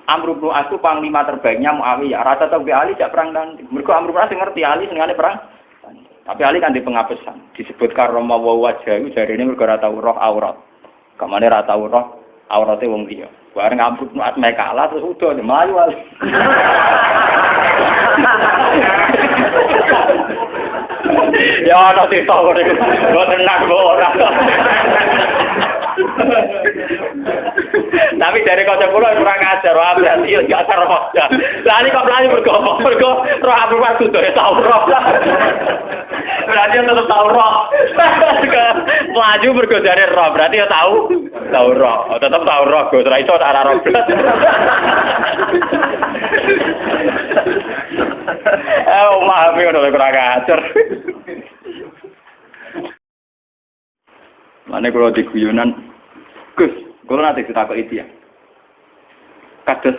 Amr bin As itu panglima terbaiknya Muawiyah. Rata tahu Ali jak perang nanti. Mergo Amr bin As ngerti Ali senengane perang. Tapi Ali kan di pengapesan. Disebutkan Roma wa wajah itu jarine mergo ora tau roh aurat. Kamane ora tau roh aurate wong liya. Bareng Amr bin As mek kalah terus udah mlayu Ali. Ya ana sing tau kok boten nak ora. Tapi dari kanca kula kurang ajar, berarti ya gak ajar roh. Lah iki kok mlayu mergo roh Abu Bakar sudah tau roh. Berarti tetep tau roh. Maju mergo dari roh, berarti ya tau roh. Tetep tau roh, Gus ra iso ora roh. Maaf ya udah kurang ajar. Mana kalau di guyonan, Gus, kalau nanti kita ke itu ya. Kados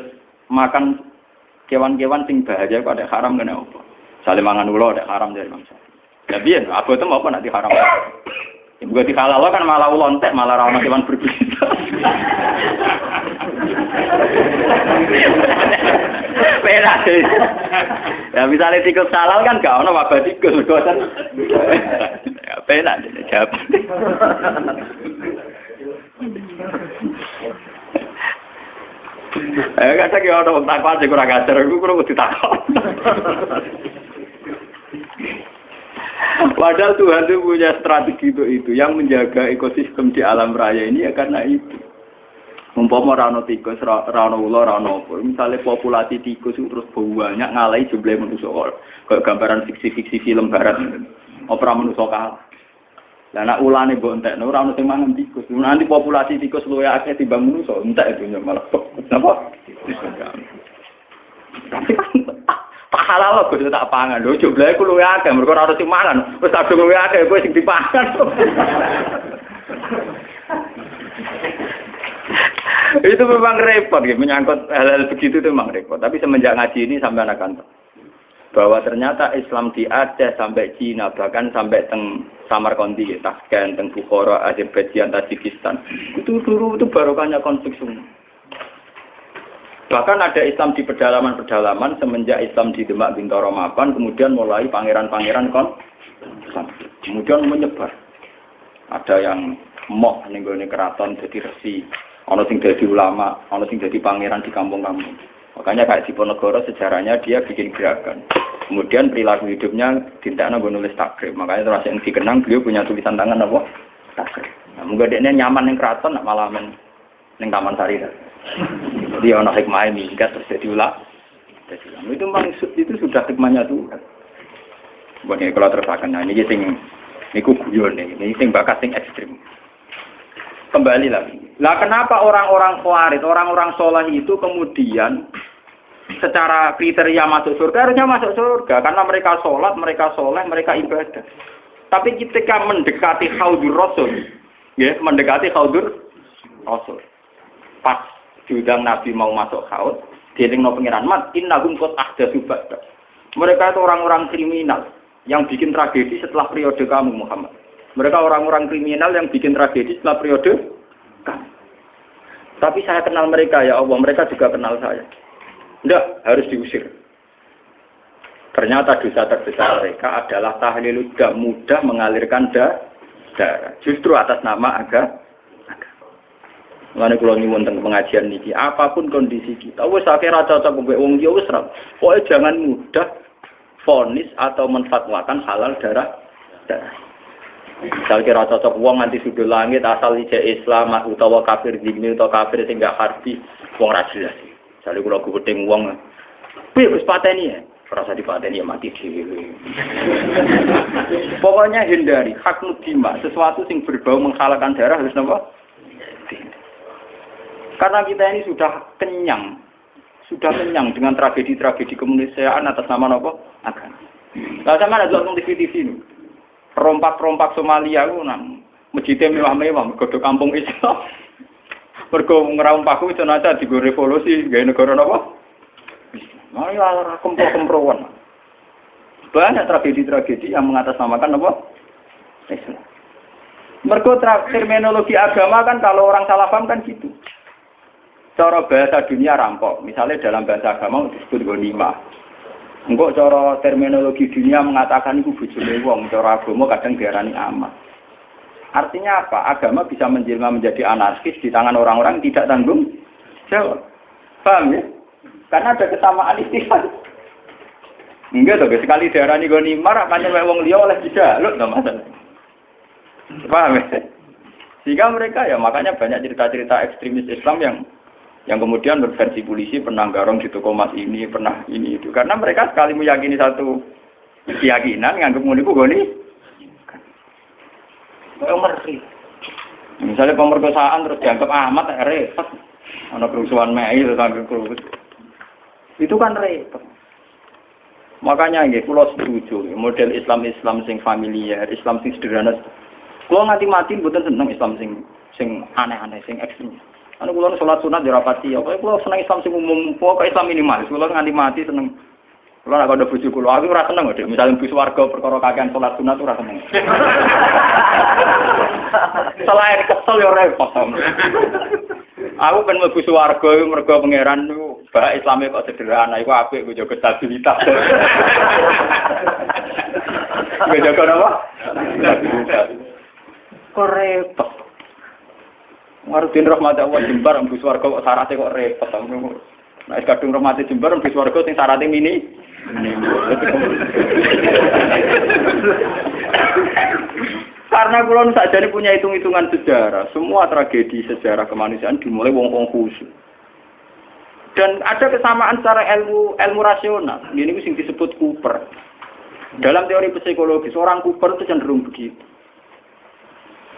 makan kewan-kewan sing bahaya kok ada haram kena apa? Sale mangan ulo ada haram dari bangsa. Ya biyen, aku itu mau apa nak diharam. Ibu di halal kan malah ulontek, malah ramah kewan berbisa. Perak sih. Ya misalnya tikus halal kan gak ono wabah tikus kan. Ya perak jawab. Kata ki ono takwa sing kurang ajar iku kudu ditakon. Padahal Tuhan itu punya strategi itu yang menjaga ekosistem di alam raya ini ya karena itu. Umpama rano tikus, rano ular, rano apa. Misalnya populasi tikus itu terus banyak ngalahi jumlah manusia. Kayak gambaran fiksi-fiksi film barat. Opera manusia kalah. Lah nek ulane mbok entekno ora ono sing mangan tikus. Nanti populasi tikus luwih akeh timbang manusia. Entek itu malah. Napa? Tapi tak halal kok tak pangan. Lho jumlahe ku luwih akeh mergo ora ono sing mangan. Wis kadung luwih akeh kowe sing dipangan. Itu memang repot ya, menyangkut hal-hal begitu itu memang repot. Tapi semenjak ngaji ini sampai anak bahwa ternyata Islam di Aceh sampai Cina, bahkan sampai teng Samarkandi, Tashkent, teng Bukhara, Azerbaijan, Tajikistan, itu dulu itu barokahnya konflik semua. Bahkan ada Islam di pedalaman-pedalaman semenjak Islam di Demak Bintoro Mapan, kemudian mulai pangeran-pangeran konflik, kemudian menyebar. Ada yang moh nenggone keraton jadi resi. Ono sing dadi ulama, ono sing dadi pangeran di kampung-kampung. Makanya kayak Diponegoro sejarahnya dia bikin gerakan. Kemudian perilaku hidupnya tintakna gue nulis takrib. Makanya terus yang dikenang beliau punya tulisan tangan apa? Takrib. Nah, mungkin dia nyaman yang keraton, nak malah yang Taman Sari. Jadi ono hikmah ini hingga terus jadi ulama. Itu maksud itu sudah hikmahnya Tuhan. Buat ini kalau teruskan, nah ini guyon ini sing bakat sing ekstrim. Kembali lagi. Lah kenapa orang-orang khawarij, orang-orang soleh itu kemudian secara kriteria masuk surga harusnya masuk surga karena mereka sholat, mereka soleh, mereka ibadah. Tapi ketika mendekati Haudur Rasul, ya mendekati Haudur Rasul, pas diundang Nabi mau masuk haud, dielingno pengiran mat innahum qad ahdatsu ba'da. Mereka itu orang-orang kriminal yang bikin tragedi setelah periode kamu Muhammad. Mereka orang-orang kriminal yang bikin tragedi setelah periode kamu. Tapi saya kenal mereka ya Allah, mereka juga kenal saya. Tidak, harus diusir. Ternyata dosa terbesar mereka adalah tahlilud dam, mudah mengalirkan darah. Justru atas nama agama. Mulane kula nyuwun teng pengajian niki, apapun kondisi kita, wis akhir cocok mbek wong ya wis ra. Pokoke jangan mudah vonis atau menfatwakan halal darah. Misal kira cocok wong nganti sudul langit asal ijek Islam utawa kafir zimmi utawa kafir sing gak harbi wong ra jelas. Misale kula gudeng wong piye wis pateni ya, ora usah dipateni ya mati dhewe. Pokoknya hindari hak mudima, sesuatu sing berbau menghalalkan darah harus napa? Karena kita ini sudah kenyang dengan tragedi-tragedi kemanusiaan atas nama napa? Agama. Lah sampeyan ada nonton TV ini. Rompak-rompak Somalia ku nang masjidnya mewah-mewah mergo kampung Islam. Mergo ngerompakku jenazah digo revolusi gawe negara napa? Mari ora kempro-kemproan. Banyak tragedi-tragedi yang mengatasnamakan apa? Islam. Mergo terminologi agama kan kalau orang salah paham kan gitu. cara bahasa dunia rampok. Misalnya dalam bahasa agama disebut ghanimah. Engko cara terminologi dunia mengatakan itu bojone wong, cara agama kadang diarani amat. Artinya apa? Agama bisa menjelma menjadi anarkis di tangan orang-orang yang tidak tanggung jawab. Paham ya? Karena ada kesamaan istilah. Enggak tuh, sekali diarani ghanimah, makanya wong liya oleh dijaluk to masalah. Paham ya? Sehingga mereka ya makanya banyak cerita-cerita ekstremis Islam yang kemudian berversi polisi pernah garong di toko emas ini, pernah ini itu. Karena mereka sekali meyakini satu keyakinan, nganggep ngono iku goni. Kayak ngeri. Misalnya pemerkosaan terus dianggap amat repot. Ana kerusuhan Mei terus sampai kerusuhan. Itu kan repot. Makanya nggih kula setuju model Islam sing familiar, Islam sing sederhana. Kula nganti mati mboten seneng Islam sing aneh-aneh, sing ekstrem. Anu kula salat sunat yo rapati, kok kula seneng Islam sing umum, kok Islam minimalis. Kula nganti mati seneng. Kula nek ada bojo kula, aku ora seneng kok, misale mbus warga perkara kakean salat sunat ora seneng. Selain kesel yo repot. Aku ben mlebu swarga iku mergo pangeran niku bak Islame kok sederhana, iku apik kok jaga stabilitas. Kok jaga apa? Kok repot. Marudin rahmat Allah Jembar mlebu swarga kok syaratnya kok repot. Nek kadung rahmat Jembar mlebu swarga sing syaratnya mini. Karena kulon saja ini punya hitung-hitungan sejarah, semua tragedi sejarah kemanusiaan dimulai wong-wong khusus. Dan ada kesamaan secara ilmu rasional. Ini yang disebut Cooper. Dalam teori psikologi, seorang Cooper itu cenderung begitu.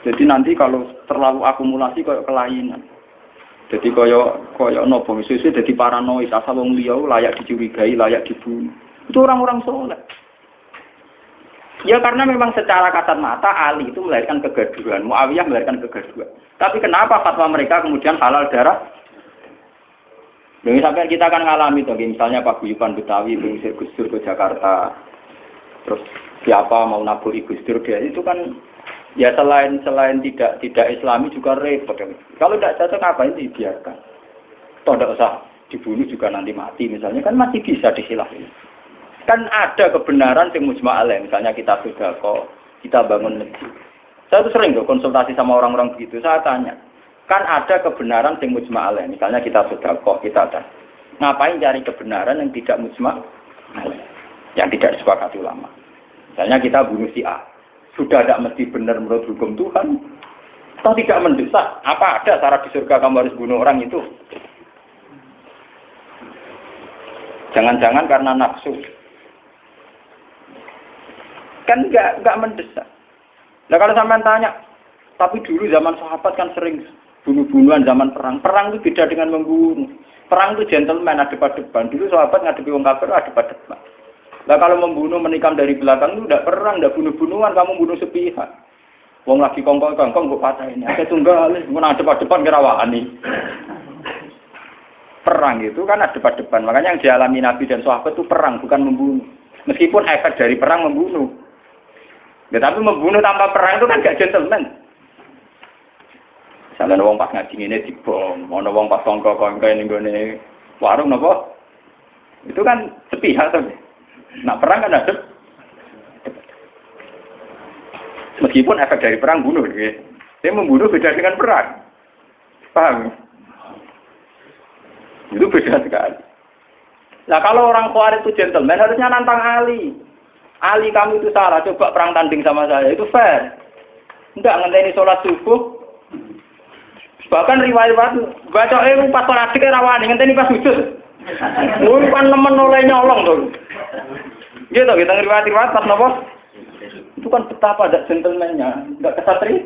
Jadi nanti kalau terlalu akumulasi kayak kelainan. Jadi kayak nopo misalnya jadi paranoid, asal wong liya layak dicurigai, layak dibunuh. Itu orang-orang soleh. Ya karena memang secara kasat mata Ali itu melahirkan kegaduhan, Muawiyah melahirkan kegaduhan. Tapi kenapa fatwa mereka kemudian halal darah? Jadi sampai kita akan ngalami tuh, misalnya Pak Guyuban Betawi mengusir Gus Dur ke Jakarta, terus siapa mau naburi Gus Dur dia itu kan ya selain tidak Islami juga repot. Kalau tidak cocok ngapain dibiarkan? Toh tidak usah dibunuh juga nanti mati misalnya kan masih bisa disilahin. Kan ada kebenaran yang mujma' alaih, misalnya kita sedekah, kita bangun masjid. Saya tuh sering tuh konsultasi sama orang-orang begitu, saya tanya, kan ada kebenaran yang mujma' alaih, misalnya kita sedekah, kita ada. Ngapain cari kebenaran yang tidak mujma' alaih, yang tidak disepakati ulama. Misalnya kita bunuh si A, sudah tidak mesti benar menurut hukum Tuhan, atau tidak mendesak, apa ada syarat di surga kamu harus bunuh orang itu? Jangan-jangan karena nafsu. Kan enggak mendesak. Nah kalau sampean tanya, tapi dulu zaman sahabat kan sering bunuh-bunuhan zaman perang. Perang itu beda dengan membunuh. Perang itu gentleman, ada depan. Dulu sahabat ngadepi wong kafir ada depan. Nah kalau membunuh menikam dari belakang itu udah perang, udah bunuh-bunuhan, kamu bunuh sepihak. Wong lagi kongkong-kongkong kok patahin. Ada tunggal, mun ada depan kira wani. Perang itu kan ada depan. Makanya yang dialami Nabi dan sahabat itu perang, bukan membunuh. Meskipun efek dari perang membunuh. Ya, tapi membunuh tanpa perang itu kan gak gentleman. Misalnya wong pas ngaji ini dibom, ana wong pas kongkong kaya ning gone warung napa? Itu kan sepihak to. Nah, perang kan ada. Meskipun efek dari perang bunuh gitu. Dia membunuh beda dengan perang. Paham? Itu beda sekali. Nah, kalau orang Khawarij itu gentleman harusnya nantang Ali. Ali kamu itu salah, coba perang tanding sama saya, itu fair. Enggak ngenteni sholat subuh. Bahkan riwayat baca pas sholat dikira rawani, ngenteni pas sujud. Kan nemen oleh nyolong tuh. Gitu kita riwayat pas nopo. Itu kan betapa ada gentleman-nya, enggak kesatria.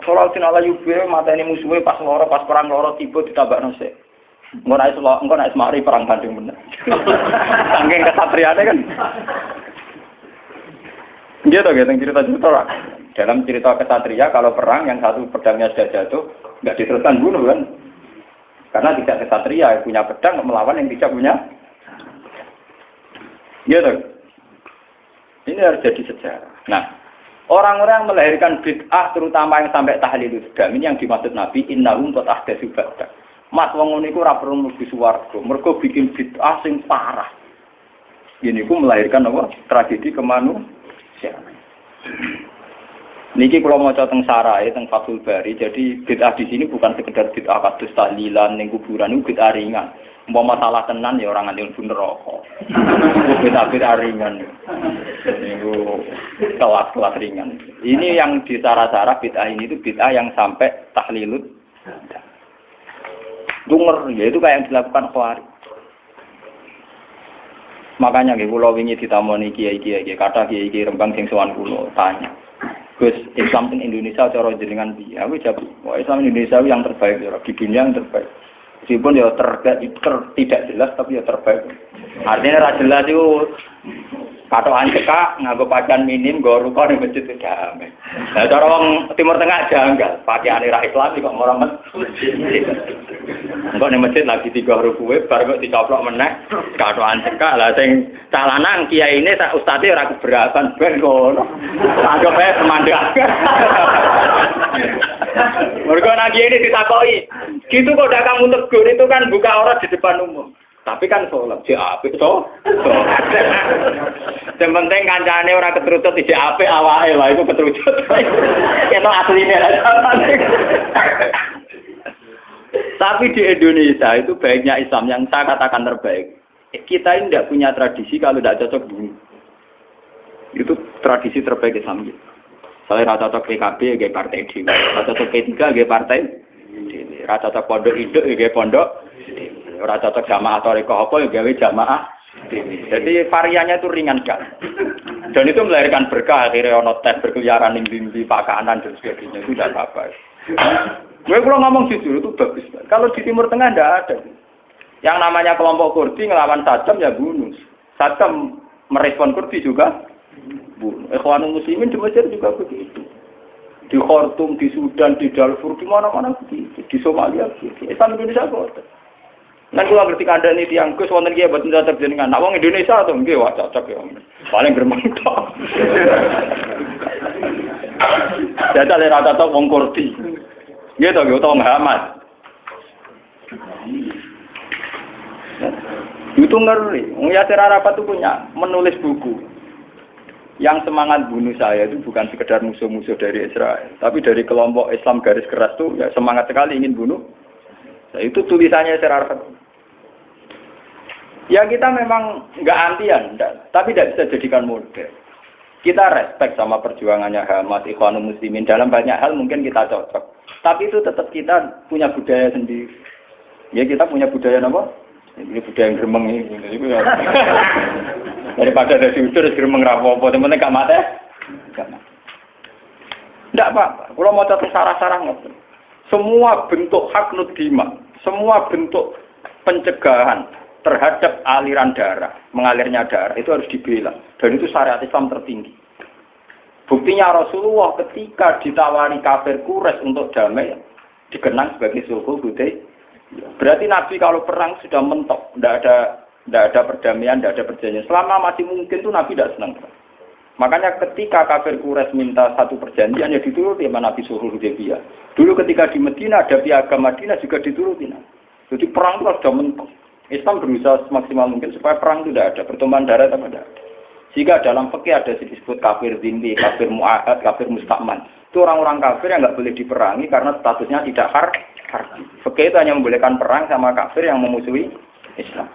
Sholat sinala yubir mata ini musuhnya pas perang loro tiba ditabak nasi. Engko naik semari perang tanding bener. Saking kesatriane kan. Gitu cerita-cerita lah. Dalam cerita kesatria kalau perang yang satu pedangnya sudah jatuh, enggak diteruskan bunuh kan. Karena tidak kesatria punya pedang melawan yang tidak punya. Gitu. Ini harus jadi sejarah. Nah, Orang-orang yang melahirkan bid'ah terutama yang sampai tahlilul dam ini yang dimaksud Nabi innahum qad ahdatsu ba'da. Mas wong ngono iku ora perlu mlebu swarga, mergo bikin bid'ah sing parah. Ini ku melahirkan apa? Tragedi kemanusiaan. Niki kalau mau teng sarai teng Fathul Bari, jadi bid'ah di sini bukan sekedar bid'ah kados tahlilan ning kuburan, itu bid'ah ringan. Umpama masalah tenan ya orang nganti mlebu neraka. Bid'ah ringan. Niku kelas-kelas ringan. Ini yang disara-sara bid'ah ini itu bid'ah yang sampai tahlilul. Dunger, ya itu kayak yang dilakukan Khawarij. Makanya nggih kula wingi ditamoni kiai-kiai, kata kiai-kiai Rembang sing sowan kula tanya. Gus, Islam di Indonesia cara jenengan piye? Aku jawab, wah Islam Indonesia yang terbaik di dunia yang terbaik. Meskipun ya tidak jelas tapi ya terbaik. Artinya ra jelas itu patokan cekak nganggo pakaian minim nggo rukun ning masjid damai. Lah cara wong Timur Tengah janggal, pakaiane ra Islam kok ora masjid. Engko ning masjid lagi 3 rukuwe bar kok dicoplok meneh patokan cekak. Lah sing cah lanang kiai ini sak ustaze ora keberatan ben ngono. Anggap ae semandang. Mergo nang kiai ini ditakoki, gitu kok ndak kamu tegur itu kan buka aurat di depan umum. Tapi kan sholat, si apik toh. Yang penting kancane orang keterucut si apik awake lah, itu keterucut. Itu aslinya lah. Tapi di Indonesia itu baiknya Islam yang saya katakan terbaik. Kita ini tidak punya tradisi kalau tidak cocok bunuh. Itu tradisi terbaik Islam. Saya rata cocok PKB kayak partai D, rata cocok P3 kayak partai D, rata cocok pondok induk kayak pondok. Ora cocok jamaah toriko apa ya gawe jamaah. Jadi variannya itu ringan kan. Dan itu melahirkan berkah, akhirnya ono tes berkeliaran ning ndi pakanan dan sebagainya itu tidak apa-apa. Gue kalau ngomong jujur itu bagus. Kalau di Timur Tengah tidak ada. Yang namanya kelompok Kurdi ngelawan Saddam ya bunuh. Saddam merespon Kurdi juga bunuh. Ikhwanul Muslimin di Mesir juga begitu. Di Khartoum, di Sudan, di Darfur, di mana-mana begitu. Di Somalia begitu. Islam Indonesia kok. Kan kula ngerti kandhane tiyang Gus wonten kiye boten cocok jenengan. Nek wong Indonesia to nggih wah cocok ya. Paling gremeng tok. Jajal ora cocok wong Kurdi. Nggih to nggih utawa Muhammad. Itu ngeri. Wong Yasir Arafat itu punya menulis buku. Yang semangat bunuh saya itu bukan sekedar musuh-musuh dari Israel, tapi dari kelompok Islam garis keras itu ya semangat sekali ingin bunuh. Nah, itu tulisannya Yasir Arafat. Ya kita memang nggak antian, tapi tidak bisa jadikan model. Kita respect sama perjuangannya Hamas, Ikhwanul Muslimin. Dalam banyak hal mungkin kita cocok. Tapi itu tetap kita punya budaya sendiri. Ya kita punya budaya apa? Ini budaya yang gremeng ini. Daripada ada diudur, gremeng rapopo. Teman-teman gak mati? Gak mati. Tidak apa-apa. Kalau mau catat sarah-sarah nggak. Semua bentuk hak nudima, semua bentuk pencegahan terhadap aliran darah, mengalirnya darah itu harus dibela. Dan itu syariat Islam tertinggi. Buktinya Rasulullah ketika ditawari kafir Quraisy untuk damai, dikenang sebagai sulhul Hudaybiyah. Berarti Nabi kalau perang sudah mentok, tidak ada perdamaian, tidak ada perjanjian. Selama masih mungkin tuh Nabi tidak senang. Makanya ketika kafir Quraisy minta satu perjanjian, ya dituruti sama Nabi sulhul Hudaybiyah. Dulu ketika di Madinah ada piagam Madinah juga dituruti. Jadi perang itu sudah mentok. Islam berusaha semaksimal mungkin supaya perang itu tidak ada, pertumpahan darah tidak ada. Jika dalam fikih ada disebut kafir zimmi, kafir mu'ahad, kafir mustakman. Itu orang-orang kafir yang nggak boleh diperangi karena statusnya tidak harbi. Fikih itu hanya membolehkan perang sama kafir yang memusuhi Islam.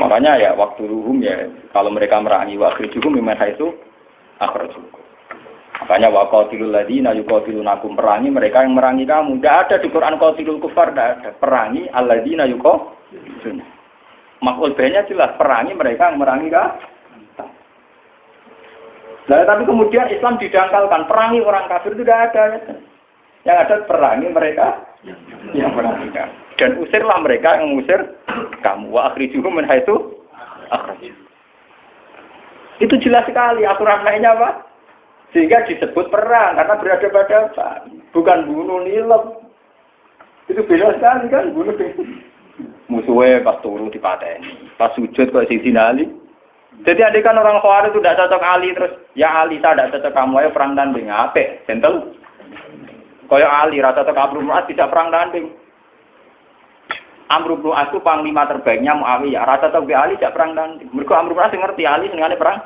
Makanya ya waktu ruhum ya kalau mereka merangi wakhrijuhum mimman haitsu akhrajukum. Makanya waqatilul ladzina yuqatilunakum, perangi mereka yang merangi kamu. Tidak ada di Quran qatilul kufar, tidak ada. Perangi alladzina yuqatilun. Maf'ul bihnya jelas, perangi mereka yang merangi kamu. Nah, tapi kemudian Islam didangkalkan, perangi orang kafir itu tidak ada. Ya. Yang ada perangi mereka yang merangi kamu. Dan usirlah mereka yang mengusir kamu. Wa akhrijuhum min haitsu akhrajukum. Itu jelas sekali aturan lainnya apa? Sehingga disebut perang karena berhadapan-hadapan, bukan bunuh nilep. Itu beda sekali kan bunuh. Musuhnya pas turu dipateni, pas sujud kok sing dinali Jadi adik kan orang Khawarij itu tidak cocok Ali terus, ya Ali saya tidak cocok kamu ayo perang tanding, apik, gentle. Kaya Ali rasa cocok Amr bin As tidak perang tanding. Amr bin As itu panglima terbaiknya Muawiyah, rasa cocok Ali tidak perang tanding. Mergo Amr bin As ngerti Ali senengane perang.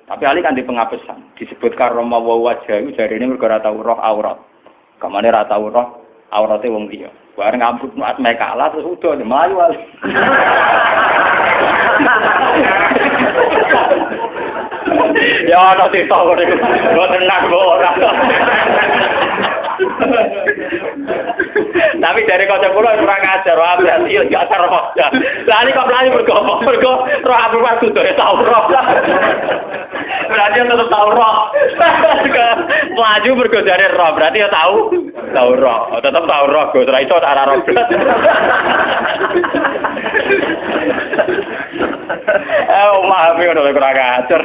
Tapi Ali kan di pengapesan, disebut karoma wa wajah jarine mergo ora tau roh aurat. Kamane ora tau roh aurate wong liya. Bareng Amr bin As mek kalah terus udah melayu Ali. Ya ana sing tau niku. Mboten nak ora. Tapi dari kanca kula kurang ajar wae berarti yo gak karo wae. Lah iki kok mlayu mergo roh Abu Bakar kudu tau roh. Berarti tetep tau roh. Mlayu mergo jare roh berarti ya tau roh. Tetep tau roh Gus ora iso ora roh. Maaf ya udah kurang ajar.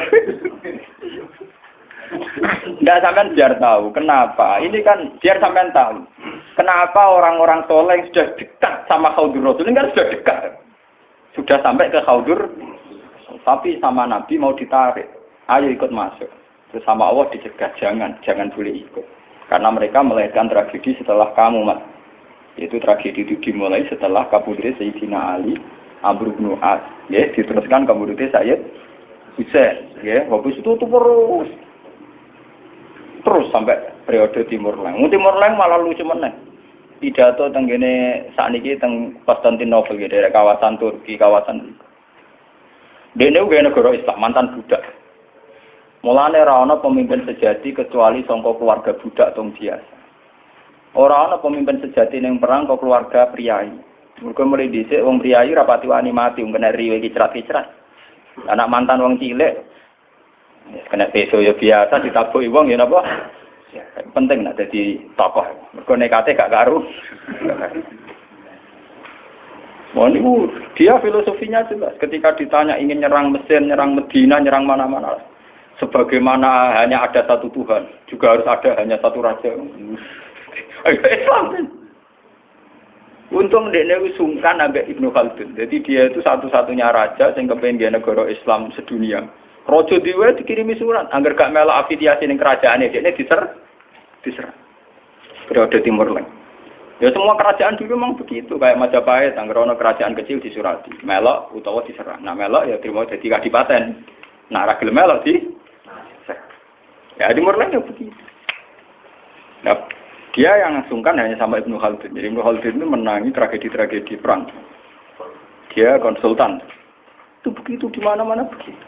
Nggak sampean biar tahu kenapa. Ini kan biar sampean tahu kenapa orang-orang soleh yang sudah dekat sama Khaudur Rasul ini kan sudah dekat, sudah sampai ke Khaudur, tapi sama Nabi mau ditarik. Ayo ikut masuk. Terus sama Allah dicegah jangan boleh ikut. Karena mereka melahirkan tragedi setelah kamu, Mas. Yaitu tragedi itu dimulai setelah kabudutnya Sayyidina Ali, Amr bin As, ya, diteruskan kabudutnya Sayyid Husain, ya, habis itu terus sampai periode Timur Leng. Timur Leng malah lucu meneh. Pidato teng kene sakniki teng Konstantinopel ya, daerah kawasan Turki, kawasan dene uga negara Islam, mantan budak. Mulane ora ana pemimpin sejati kecuali saka keluarga budak tong biasa. Ora ana pemimpin sejati ning perang kok keluarga priyayi. Mergo mulai dhisik wong priyayi rapati wani mati, kena riwe kicrat-kicrat. Anak mantan wong cilik kena peso ya biasa ditabuki wong ya napa? Ya, penting nek dadi tokoh. Mergo nekate gak karu. Niku dia filosofinya jelas. Ketika ditanya ingin nyerang Mesir, nyerang Medina, nyerang mana-mana. Sebagaimana hanya ada satu Tuhan, juga harus ada hanya satu raja. Islam. Untung dekne wis sungkan ambek Ibnu Khaldun. Jadi dia itu satu-satunya raja sing kepengin negara Islam sedunia. Raja dhewe dikirimi surat, angger gak melok afiliasi ning kerajaane, dekne diserang. Periode Timur Leng. Ya semua kerajaan dulu memang begitu, kayak Majapahit, angger ana kerajaan kecil disurati, melok utawa diserang. Nah melok ya terima dadi kadipaten. Nah ra gelem melok di ya Timur Leng ya begitu. Nah, dia yang sungkan hanya sama Ibnu Khaldun. Jadi Ibnu Khaldun itu menangi tragedi-tragedi perang. Dia konsultan. Itu begitu di mana-mana begitu.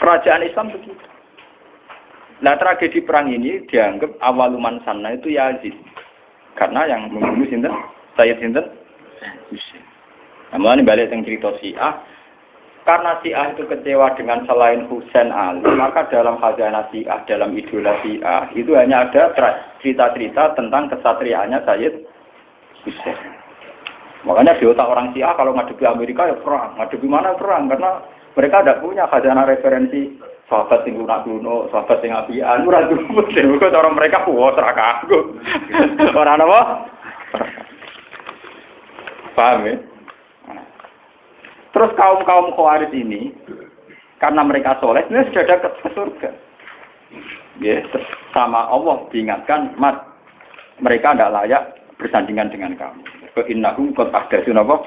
Kerajaan Islam begitu. Nah tragedi perang ini dianggap awaluman sana itu Yazid. Karena yang membunuh sinten? Sayyid sinten? Husain. Namun balik yang cerita Syiah. Karena Syiah itu kecewa dengan selain Husain Ali, maka dalam khazanah Syiah, dalam idola Syiah, itu hanya ada cerita-cerita tentang kesatriaannya Sayyid Husain. Makanya di otak orang Syiah kalau ngadepi Amerika ya perang, ngadepi mana perang, karena mereka tidak punya khazanah referensi sahabat yang lunak-lunak, sahabat yang apian, ora duwe. Mergo cara mereka puas ra kanggo. Ora apa? Paham ya? Terus kaum-kaum Khawarij ini karena mereka soleh, ini sudah dekat ke surga. Ya, sama Allah diingatkan, Mat, mereka tidak layak bersandingan dengan kamu. Innahum qad ahdatsu napa?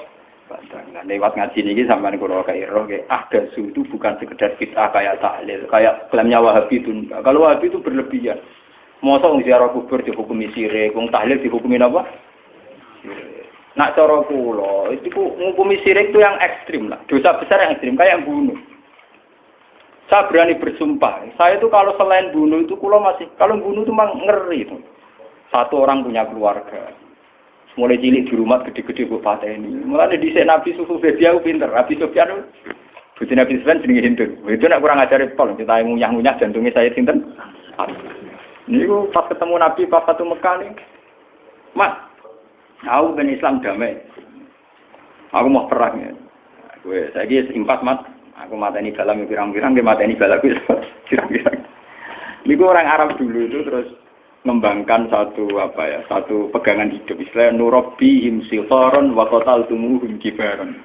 Nah, lewat ngaji ini sampean kula kairo nggih, ahdatsu itu bukan sekedar bid'ah kayak tahlil, kayak klaimnya Wahabi itu. Kalau Wahabi itu berlebihan. Mosok wong ziarah kubur dihukumi syirik, wong tahlil dihukumi apa? Nak cara kula, itu ngukumi syirik itu yang ekstrim lah. Dosa besar yang ekstrim, kayak yang bunuh. Saya berani bersumpah, saya itu kalau selain bunuh itu kula masih, kalau bunuh itu memang ngeri itu. Satu orang punya keluarga. Mulai cilik di rumah gede-gede kok pateni. Mulane dhisik Nabi Sufu Bedia pinter. Nabi Sufyan Budi Nabi Sufyan jenenge Hindu. Itu nak kurang ajare pol, kita ngunyah-ngunyah jantungnya saya sinten. Niku pas ketemu Nabi pas Fatu Mekah nih. Mas, aku ben Islam damai. Aku mau perang ya. Gue saiki impas Mas. Aku mateni dalam pirang-pirang, ge mateni balaku pirang-pirang. Niku orang Arab dulu itu terus mengembangkan satu pegangan hidup. Istilah nurabbihim sifaron wa qataltumuhum kibaron.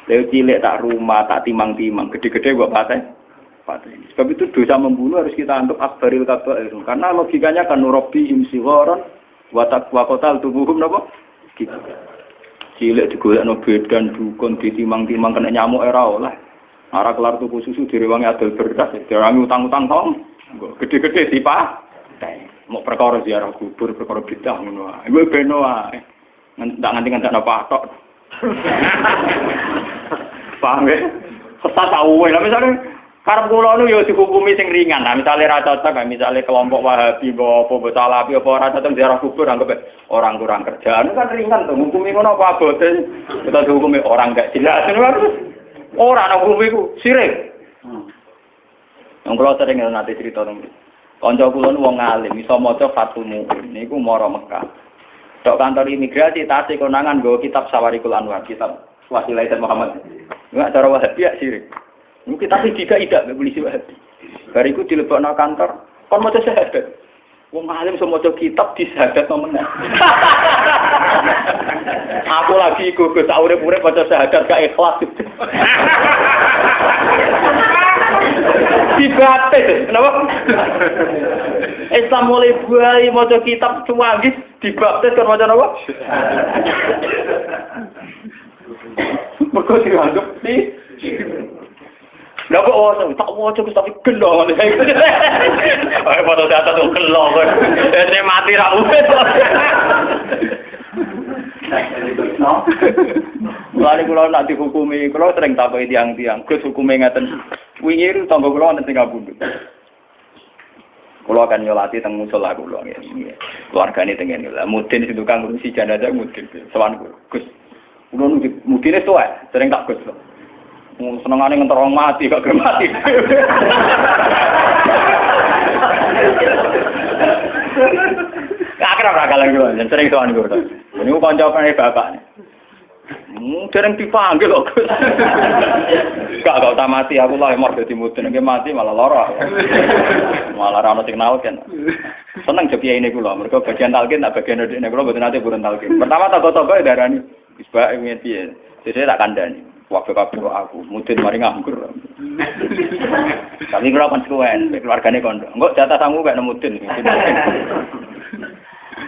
Lewat cilik tak rumah, tak timang-timang, gede-gede buat patah. Sebab itu dosa membunuh harus kita anggap akbaril kabair. Karena logikanya kan nurobi imsihoron, watak wakotal tubuhum napa? Gitu. Cilik digolek no bedan dukun ditimang-timang kena nyamuk era oleh. Arah kelar tuku susu direwangi adol beras, direwangi utang-utang tong. Gede-gede dipah. Mau perkara ziarah kubur, perkara bidah ngono wae. Iku beno wae. Ndak nganti-nganti patok. Paham ya? Sesat aweh. Lah misale karep kula nu ya dihukumi sing ringan. Nah misale ra cocok, misale kelompok Wahabi apa Salafi apa ora cocok ziarah kubur anggap orang kurang kerjaan kan ringan to. Hukumi ngono apa abote? Kita dihukumi orang gak jelas. Ora ana hukumi ku sirik. Wong kula sering nanti cerita nang kanca kula nu wong alim iso maca Fathul Mu'in niku mara Mekah. Dok kantor imigrasi tasik konangan nggo kitab Sawarikul Anwar, kitab Wasilah Said Muhammad. Enggak cara Wahabi ya sirik. Niku kitab tidak polisi Wahabi. Bariku dilebokno kantor, kon maca syahadat. Wong alim iso maca kitab di syahadat meneh. Aku lagi iku Gus urip-urip maca syahadat gak ikhlas. Dibaptis, kenapa? Islam mulai buai maca kitab cuwangi dibaptis kan maca apa? Mergo dianggap sih. Lah kok tak maca tapi gelo. Ayo foto data tuh gelo kok. Dene mati ra ubet. Mulane kula nak dihukumi, kula sering takoki tiang-tiang, Gus hukume ngaten. Wingi tangga kula wonten teng Kabundut. Kula akan nyolati teng musala kula nggih. Keluargane teng ngene. Lah mudin situ kang ngurusi jenazah mudin. Sowan Gus. Kula mudine tuwa, sering tak Gus. Senengane ngenterong mati gak gelem mati. Akhirnya rakalan kula, sering sowan kula. Niku kancane bapak. Dereng dipanggil kok. Gak tau mati aku lah mau dadi mudin nek mati malah lara. Malah ra ono sing naut kan. Seneng jo kiai niku lho, mergo bagian talqin tak bagian ndekne kula mboten nate purun talqin. Pertama toko-toko darani wis bae ngene piye. Dadi tak kandhani. Waktu kabeh aku mudin mari nganggur. Kami kula konsekuen, keluargane kondo. Engko jatah sangu kaya mudin.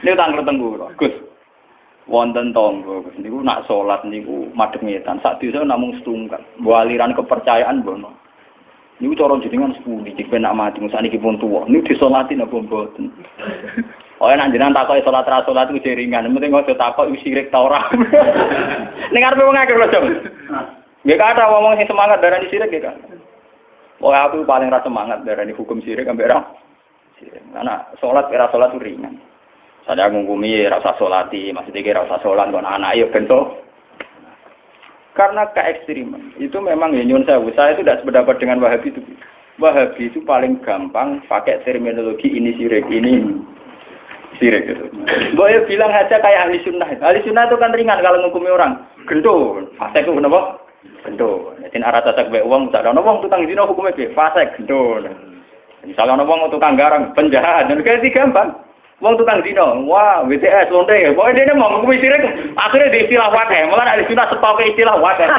Niku tanggal tenggu Gus. Wonten tangga niku nak salat niku madhep ngetan sak desa namung setunggal mbok aliran kepercayaan mbono niku cara jenengan sepuni jek ben nak mati sakniki pun tuwa niku disolati napa mboten oh nek jenengan takoki salat ra salat iku jeringan penting aja takoki sirik ta ora ning arepe wong akeh lho jam nggih kata ngomong sing semangat darani sirik nggih kan oh aku paling ra semangat darani hukum sirik ambek ra sirik ana salat ora salat ringan. Saya ngungkumi rasa solati, maksudnya rasa solat kon anak yo bentuk. Karena keekstriman itu memang ya nyun saya itu tidak sependapat dengan Wahabi itu. Wahabi itu paling gampang pakai terminologi ini sirik ini sirik itu. Boleh bilang aja kayak ahli sunnah. Ahli sunnah itu kan ringan kalau ngukumi orang. Gendul, fasik itu kenapa? Gendul. Jadi arah tasak baik uang, misalnya uang tukang zina hukumnya fasik gendul. Misalnya uang tukang garang penjahat, dan kayak gampang. Wong tukang dino, wah WTS lonte, pokoknya dia mau ngukumi sirik, akhirnya di istilah wadah, malah ada istilah stok istilah wadah.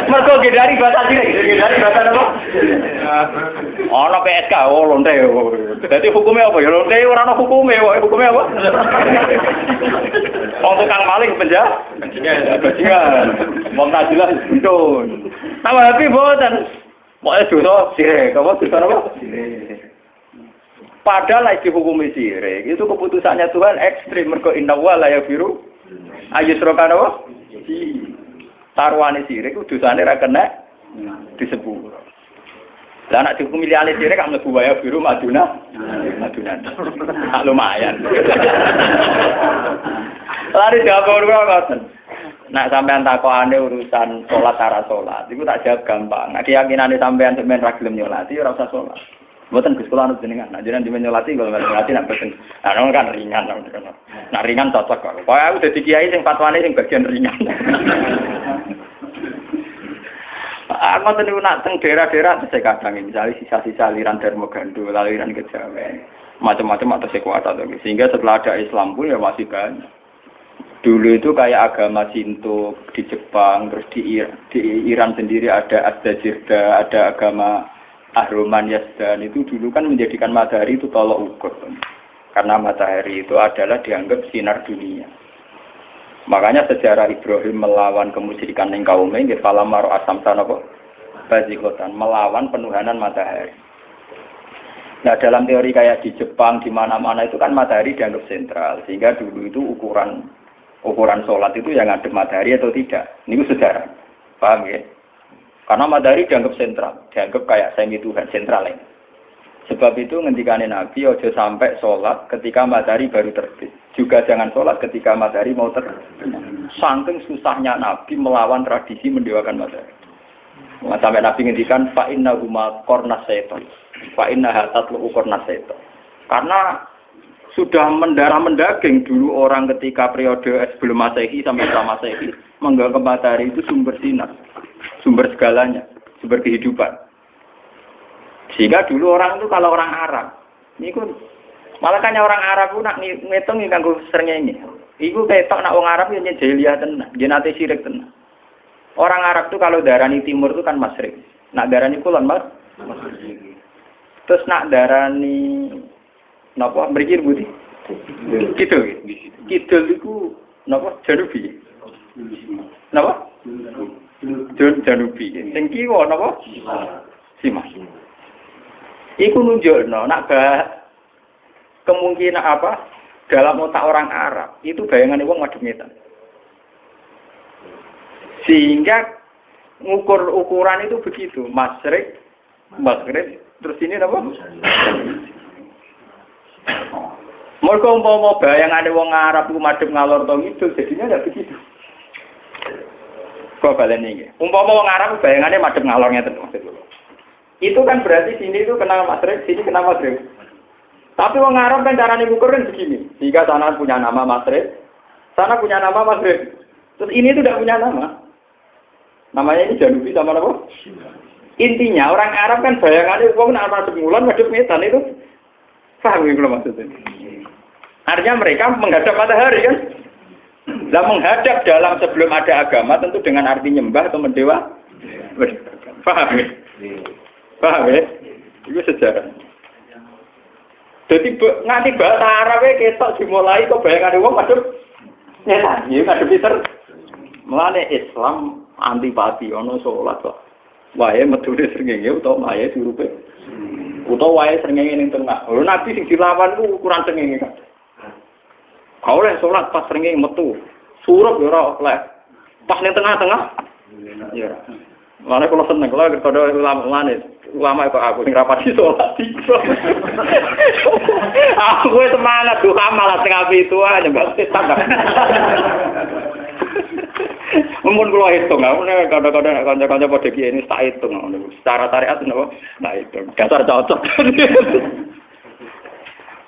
Mereka gedari bahasa sirik, gedari bahasa apa? Oh, no PSK, oh lonte. Jadi hukumnya apa? Ya lonte orang no hukumnya, hukumnya apa? Wong tukang maling penjahat, bajingan, wong najilah itu. Nama tapi boten, pokoknya dosa sirik, apa dosa apa? Padahal lagi hukumi sirik, itu keputusannya Tuhan ekstrim. Mergo inna wa la yaghfiru ayyushraka wa taruhane sirik dosane ra kena disebut. Lah nek dihukumi liyane sirik kan mlebu wae biru maduna. Lumayan. Lari jawab ora ngoten. Nek sampean takokane urusan salat cara salat, iku tak jawab gampang. Nek keyakinane sampean sampean ra gelem nyolati ora usah salat. Mboten Gus kula anut jenengan. Nek jenengan dimenyolati kalau nyolati nek boten. Nah, kan ringan. Nah, ringan cocok kok. Pokoke aku dadi kiai sing fatwane sing bagian ringan. Aku niku nak teng daerah-daerah saya kadang misalnya sisa-sisa aliran Dharma Gandho, aliran Kejawen, macam-macam atau sekuat atau sehingga setelah ada Islam pun ya masih banyak. Dulu itu kayak agama Shinto di Jepang, terus di Iran sendiri ada Azdajirda, ada agama Ahroman Yazdan. Itu dulu kan menjadikan matahari itu tolok ukur. Karena matahari itu adalah dianggap sinar dunia. Makanya sejarah Ibrahim melawan kemusyrikan yang kaumnya, nggih falamaro asamsana kok bazikotan, melawan penuhanan matahari. Nah dalam teori kayak di Jepang, di mana-mana itu kan matahari dianggap sentral. Sehingga dulu itu ukuran sholat itu yang ngadep matahari atau tidak. Ini sejarah. Paham ya? Karena matahari dianggap sentral. Dianggap kayak semi Tuhan, sentral ini. Sebab itu ngendikane Nabi, ojo sampai sholat ketika matahari baru terbit. Juga jangan sholat ketika matahari mau terbit. Saking susahnya Nabi melawan tradisi mendewakan matahari. Sampai Nabi ngendikan, fa'inna huma kornas seton. Fa'inna hatatlu kornas seton. Karena sudah mendarah-mendaging dulu orang ketika periode sebelum Masehi sampai setelah Masehi menganggap matahari itu sumber sinar, sumber segalanya, sumber kehidupan. Sehingga dulu orang itu kalau orang Arab, ini pun malah kan orang Arab itu nak ngitung ini kanggo srengenge. Iku ketok nak wong Arab yen jahiliyah tenan, yen ate syirik tenan. Orang Arab itu kalau darani timur itu kan masyrik. Nak darani kulon mas. Terus nak darani napa mriki budi? Kidul. Kidul iku napa janubi. Napa? Janubi. Sing kiwa napa? Simas. Iku nunjukno nak kemungkinan apa dalam otak orang Arab itu bayangan wong madhep ngetan. Sehingga ukuran itu begitu, masyrik, maghrib, terus ini apa? Mereka umpama bayangane wong Arab ku madhep ngalor to ngidul, jadinya enggak begitu. Kok baleni iki? Umpama wong Arab bayangane madhep ngalor ngeten maksud. Itu kan berarti sini itu kena maghrib, sini kena maghrib. Tapi wong Arab kan carane ngukur kan begini. Jika sana punya nama maghrib, sana punya nama maghrib. Terus ini itu tidak punya nama. Namanya ini Janubi sama apa? Intinya orang Arab kan bayangannya wong nek madhep ngulon madhep ngetan itu. Paham ya kalau maksudnya? Artinya mereka menghadap matahari kan? Lah menghadap dalam sebelum ada agama tentu dengan arti nyembah atau mendewa. Paham ya? Paham ya? Itu sejarah. Jadi nganti bahasa Arabnya ketok dimulai kok bayangannya wong madhep ngetan. Ya madhep pinter. Mulane Islam antipati ana salat kok. Wae medune srengenge utawa wae dirupe. Utawa wae srengenge ning tengah. Lho Nabi sing dilawan ku ukuran srengenge kan. Kau oleh salat pas srengenge metu. Surup ya ora oleh. Pas ning tengah-tengah. Ya. Mane kula seneng kula kepada ulama kok aku sing rapati salat iki. Aku semangat tuh malah setengah itu aja mbak setan. Mun kula hitung, aku nek kadang-kadang kanca-kanca padha kiye ini tak hitung ngono. Secara syariat napa? Tak hitung. Dasar cocok.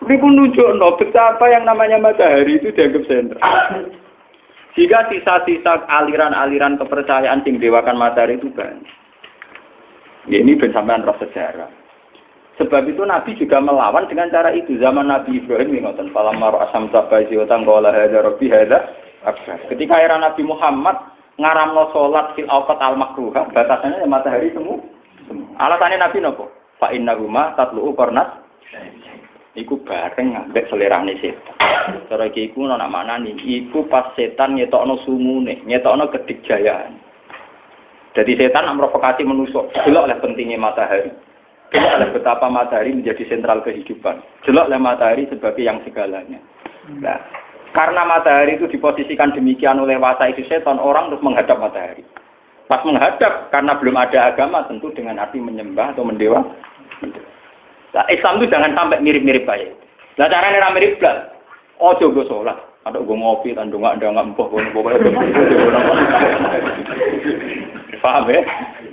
Ini pun nunjukno betapa yang namanya matahari itu dianggap sentral. Jika sisa-sisa aliran-aliran kepercayaan sing dewakan matahari itu banyak. Ya, ini ben sampean roh sejarah. Sebab itu Nabi juga melawan dengan cara itu. Zaman Nabi Ibrahim ngoten, falamma ra'asam tabazi wa tangqala hadza rabbi hadza akbar. Ketika era Nabi Muhammad ngaramno salat fil awqat al makruhah, batasannya matahari semua. Alasannya Nabi nopo? Fa innahuma tatlu'u qarnat. Iku bareng ambek selerane setan. Cara iki iku ana manane iku pas setan ngetokno sumune, ngetokno kedikjayaan. Jadi setan memprovokasi manusia. Deloklah pentingnya matahari. Deloklah betapa matahari menjadi sentral kehidupan. Deloklah matahari sebagai yang segalanya. Nah, karena matahari itu diposisikan demikian oleh wasa itu setan, orang terus menghadap matahari. Pas menghadap, karena belum ada agama, tentu dengan arti menyembah atau mendewa. Nah, Islam itu jangan sampai mirip-mirip baik. Nah, caranya ora mirip blas. Ojo go salat, ada go ngopi, tandung nggak empuh pokoknya. Paham ya?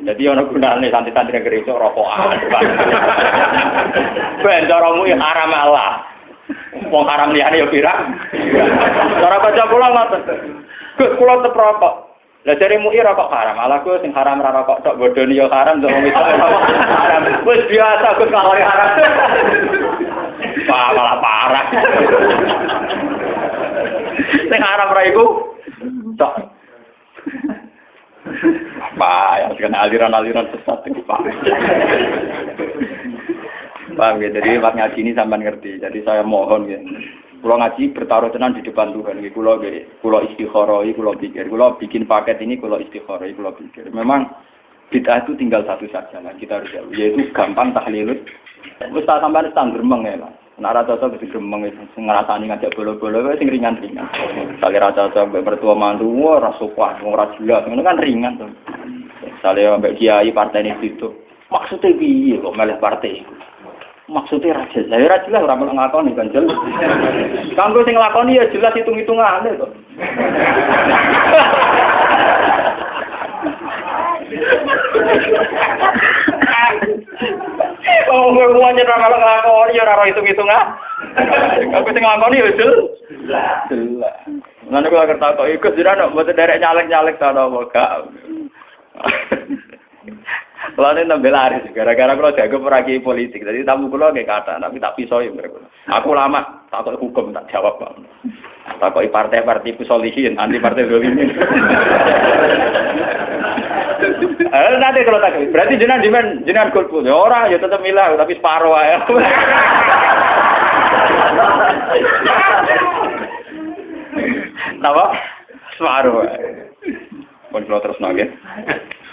Jadi orang gunane santri-santri gereja rokokan. Ben caramu ya haram Allah. Wong haram liyane ya pirang. Cara baca kula ngoten. Gus kula tep rokok. Lah jare mu'i rokok haram. Ala Gus sing haram ra rokok tok bodoni ya haram to wong itu haram. Wis biasa Gus kalau haram. Malah parah. Sing haram ra iku tok. Apa ya kena aliran-aliran sesat itu Pak. Paham ya, jadi waktu ngaji ini sampean ngerti. Jadi saya mohon ya. Kulo ngaji bertaruh tenan di depan Tuhan. Kulo istikharah, kulo pikir. Kulo bikin paket ini kulo istikharah, kulo pikir. Memang bid'ah itu tinggal satu saja lah. Kita harus tahu. Yaitu gampang tahlil. Wis tak sampean stand gremeng ya lah. Nek ora cocok wis gremeng wis ngrasani ngajak bolo-bolo wis sing ringan-ringan. Sale ra cocok mbek mertua mantu ora sopan, ora jelas. Ngono kan ringan to. Sale mbek kiai partene itu. Maksudnya piye kok melih partai iku? Maksudnya raja, saya jelas orang melakoni kan jelas. Kanggo sing nglakoni ya jelas hitung-hitungane to. Oh, ngomongnya ora nglakoni ya ora hitung-hitungan. Kanggo sing nglakoni ya jelas. Jelas. Lan kula kertakok iku jenengan mboten derek nyalek-nyalek ta apa gak. Kalau ini tambah laris, gara-gara kalau jago peragi politik, jadi tamu kulo kayak kata, tapi tak pisau ya mereka. Aku lama, takut hukum tak jawab bang. Takut partai-partai pusolihin, anti partai dolimin. Nanti kalau tak, berarti jenengan golput, ya orang ya tetap milah, tapi separuh ya. Napa? Separuh. Pun kalau terus nage.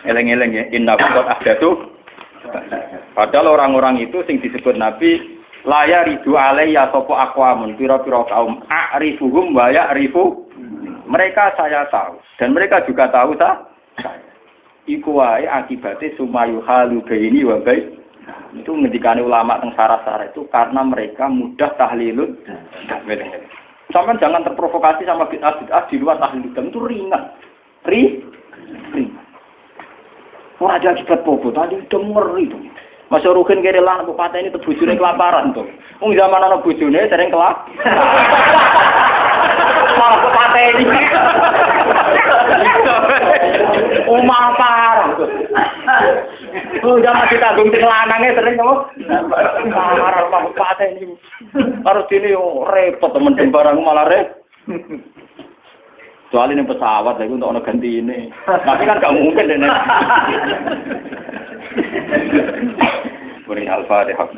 Eleng-eleng ya, inna qad ahdatsu. Padahal orang-orang itu sing disebut Nabi laya ridu alayya sapa aqwamun pira-pira kaum a'rifuhum wa ya'rifu. Mereka saya tahu dan mereka juga tahu saya. Iku wae akibate sumayu halu baini wa bai. Itu ngendikane ulama teng sarah-sarah itu karena mereka mudah tahlilun. Sampai jangan terprovokasi sama bid'ah di luar tahlilun itu ringan. Ringan. Ora ada akibat popo, tadi udah ngeri tuh. Mas Rukin kira lah bupati ini bojone kelaparan tuh. Wong zaman ana bojone sering kelap. Malah bupati ini. Umah parah tuh. Oh zaman ditanggung sing lanange sering kok. Parah Pak bupati ini. Harus ini repot temen barang malah repot. Soalnya ini pesawat, lagi untuk ono ganti ini. Tapi kan gak mungkin ini. Beri Al-Fatihah.